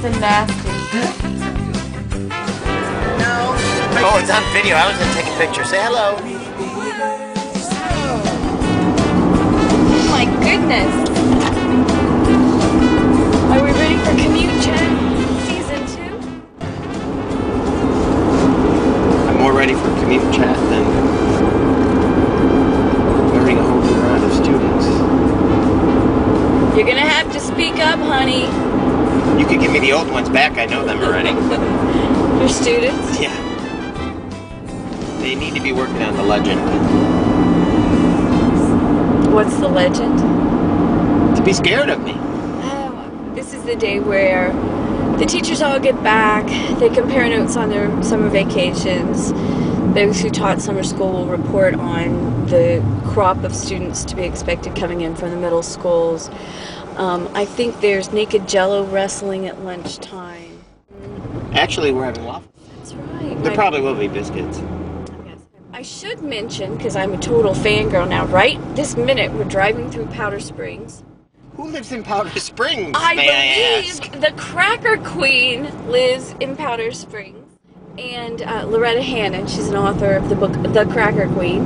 and nasty. No. Oh, it's on video. I was going to take a picture. Say hello. Oh my goodness. Are we ready for Commute Chat Season 2? I'm more ready for Commute Chat than learning a whole new round of students. You're gonna have to speak up, honey. You could give me the old ones back. I know them already. Your students? Yeah. They need to be working on the legend. What's the legend? To be scared of me. Oh, this is the day where the teachers all get back. They compare notes on their summer vacations. Those who taught summer school will report on the crop of students to be expected coming in from the middle schools. I think there's naked jello wrestling at lunchtime. Actually, we're having waffles. That's right. There probably will be biscuits. I should mention, because I'm a total fangirl now, right this minute we're driving through Powder Springs. Who lives in Powder Springs, I may I ask? believe the Cracker Queen lives in Powder Springs. And Loretta Hannon, she's an author of the book The Cracker Queen.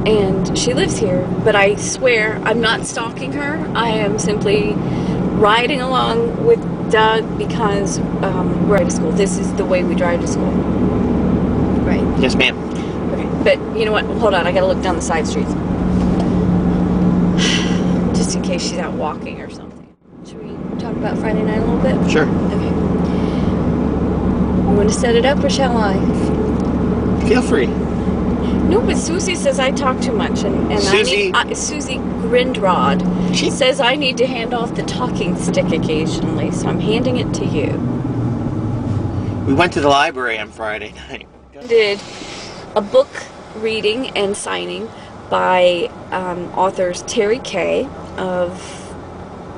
And she lives here, but I swear I'm not stalking her. I am simply riding along with Doug because we're at school. This is the way we drive to school. Right. Yes, ma'am. Okay, but you know what? Hold on, I gotta look down the side streets. Just in case she's out walking or something. Should we talk about Friday night a little bit? Sure. Okay. You want to set it up or shall I? Feel free. No, but Susie says I talk too much, and Susie? Susie Grindrod She says I need to hand off the talking stick occasionally, so I'm handing it to you. We went to the library on Friday night. Did a book reading and signing by authors Terry Kay of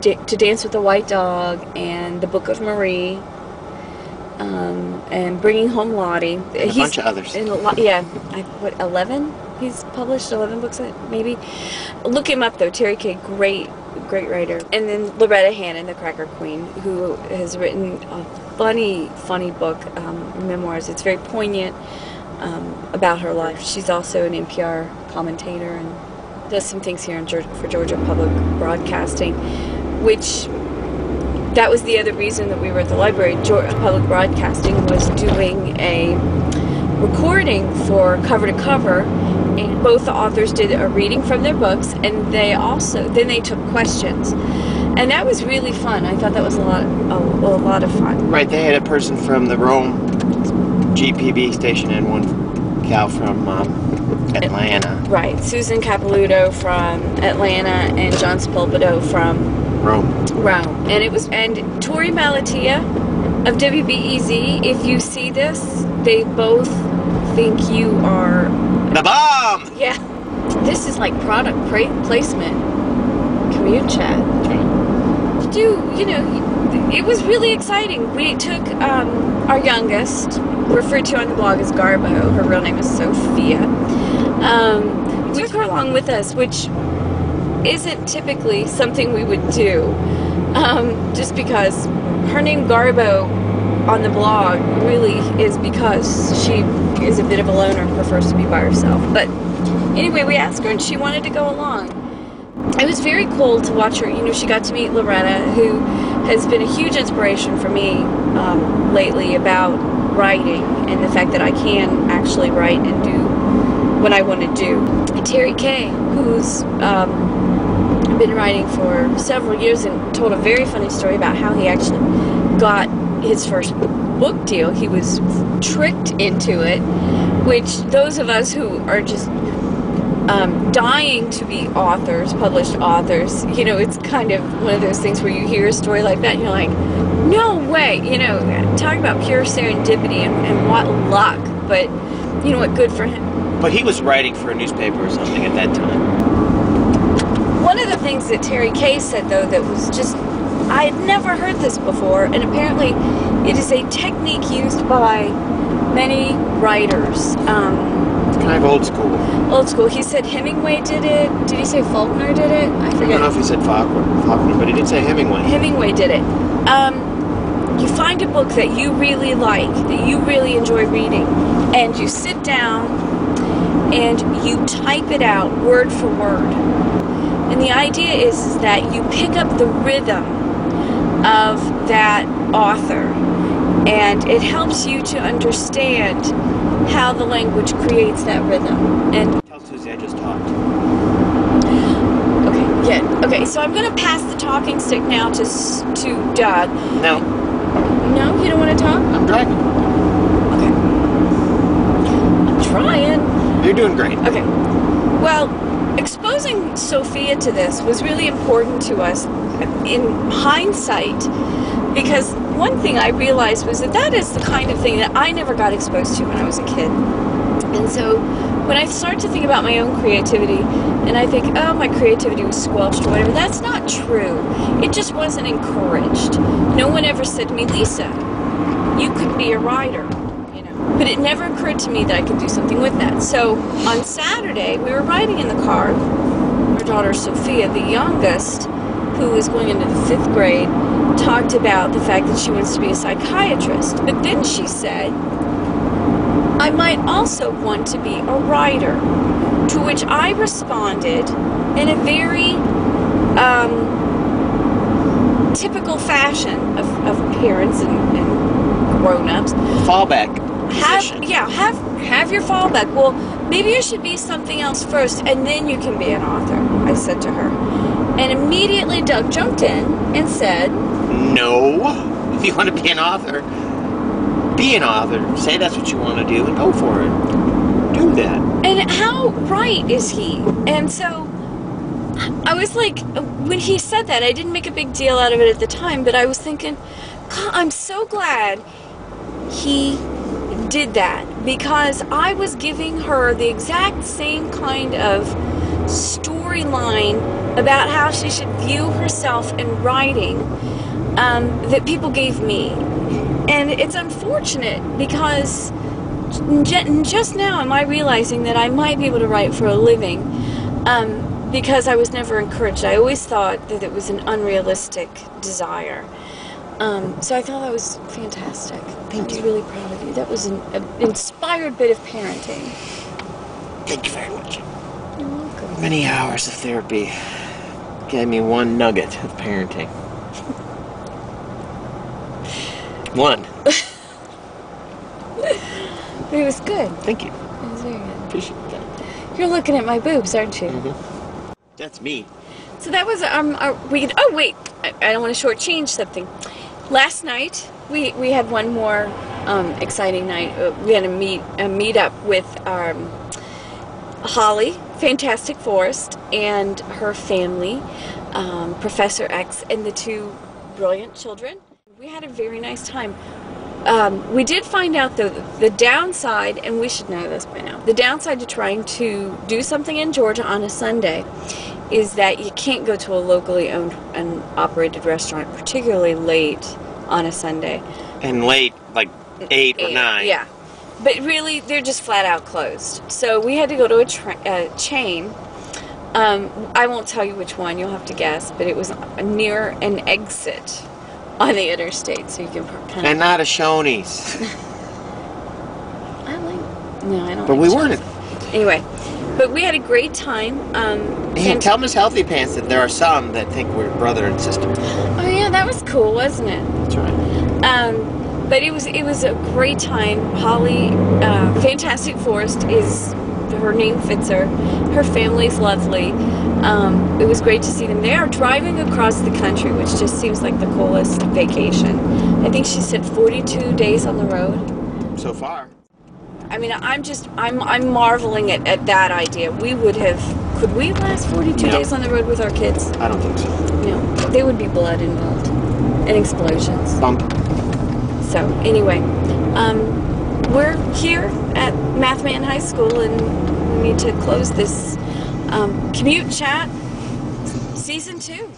To Dance with the White Dog and The Book of Marie. And Bringing Home Lottie. And a bunch of others. Yeah, what, 11? He's published 11 books, maybe. Look him up, though. Terry Kay, great writer. And then Loretta Hannon, the Cracker Queen, who has written a funny book, memoirs. It's very poignant about her life. She's also an NPR commentator and does some things here for Georgia Public Broadcasting, which... That was the other reason that we were at the library. Georgia Public Broadcasting was doing a recording for Cover to Cover, and both the authors did a reading from their books, and they took questions, and that was really fun. I thought that was a lot of fun. Right, they had a person from the Rome GPB station and one gal from Atlanta. Right, Susan Capilouto from Atlanta and John Sepulvedo from Rome. And Tori Malatia of WBEZ, if you see this, they both think you are the bomb! Yeah. This is like product placement. Commute Chat. It was really exciting. We took our youngest, referred to on the blog as Garbo, her real name is Sophia. We took her along with us, which isn't typically something we would do, just because her name Garbo on the blog really is because she is a bit of a loner and prefers to be by herself. But anyway, we asked her and she wanted to go along. It was very cool to watch her. She got to meet Loretta, who has been a huge inspiration for me lately about writing and the fact that I can actually write and do what I want to do. And Terry Kay, who's been writing for several years and told a very funny story about how he actually got his first book deal. He was tricked into it, which those of us who are just dying to be authors, published authors, it's kind of one of those things where you hear a story like that and you're like, no way, talk about pure serendipity and what luck, but you know what, good for him. But he was writing for a newspaper or something at that time. One of the things that Terry Kay said, though, that was just, I had never heard this before, and apparently it is a technique used by many writers. Can I of old school. Old school. He said Hemingway did it. Did he say Faulkner did it? I forget. I don't know if he said Faulkner, but he did say Hemingway. Hemingway did it. You find a book that you really like, that you really enjoy reading, and you sit down and you type it out word for word. And the idea is that you pick up the rhythm of that author, and it helps you to understand how the language creates that rhythm. And Tell Susie I just talked. okay, yeah. Okay, so I'm going to pass the talking stick now to Doug. No. No, you don't want to talk? I'm driving. Okay. I'm trying. You're doing great. Okay. Well, exposing Sophia to this was really important to us in hindsight, because one thing I realized was that is the kind of thing that I never got exposed to when I was a kid. And so when I start to think about my own creativity, and I think, oh, my creativity was squelched or whatever, that's not true. It just wasn't encouraged. No one ever said to me, Lisa, you could be a writer. But it never occurred to me that I could do something with that. So on Saturday, we were riding in the car. Our daughter Sophia, the youngest, who was going into the 5th grade, talked about the fact that she wants to be a psychiatrist. But then she said, I might also want to be a writer. To which I responded in a very typical fashion of parents and grown-ups. Fallback. Have your fallback. Well, maybe you should be something else first, and then you can be an author, I said to her. And immediately Doug jumped in and said, no. If you want to be an author, be an author. Say that's what you want to do and go for it. Do that. And how right is he? And so I was like, when he said that, I didn't make a big deal out of it at the time, but I was thinking, God, I'm so glad he did that, because I was giving her the exact same kind of storyline about how she should view herself in writing that people gave me. And it's unfortunate, because just now am I realizing that I might be able to write for a living, because I was never encouraged. I always thought that it was an unrealistic desire. So I thought that was fantastic. I was really proud of you. That was an inspired bit of parenting. Thank you very much. You're welcome. Many hours of therapy gave me one nugget of parenting. One. But it was good. Thank you. It was very good. Appreciate that. You're looking at my boobs, aren't you? Mm-hmm. That's me. So that was oh wait, I don't want to shortchange something. Last night we had one more exciting night. We had a meet up with Holly, Fantastic Forest, and her family, Professor X, and the 2 brilliant children. We had a very nice time. We did find out, though, the downside, and we should know this by now, the downside to trying to do something in Georgia on a Sunday is that you can't go to a locally owned and operated restaurant, particularly late on a Sunday. And late, like 8 or 9. Yeah. But really, they're just flat out closed. So we had to go to a chain. I won't tell you which one, you'll have to guess, but it was near an exit on the interstate, so you can kind of... And not a Shoney's. I like... No, I don't But like we weren't... Anyway, but we had a great time. And tell Miss Healthy Pants that there are some that think we're brother and sister. Oh yeah, that was cool, wasn't it? That's right. But it was a great time. Holly, Fantastic Forest is... her name fits her. Her family's lovely. It was great to see them. They are driving across the country, which just seems like the coolest vacation. I think she said 42 days on the road. So far. I mean, I'm marveling at that idea. We would have, could we last 42 days on the road with our kids? I don't think so. No, there would be blood involved and explosions. Bump. So anyway, we're here at Mathman High School, and we need to close this Commute Chat Season 2.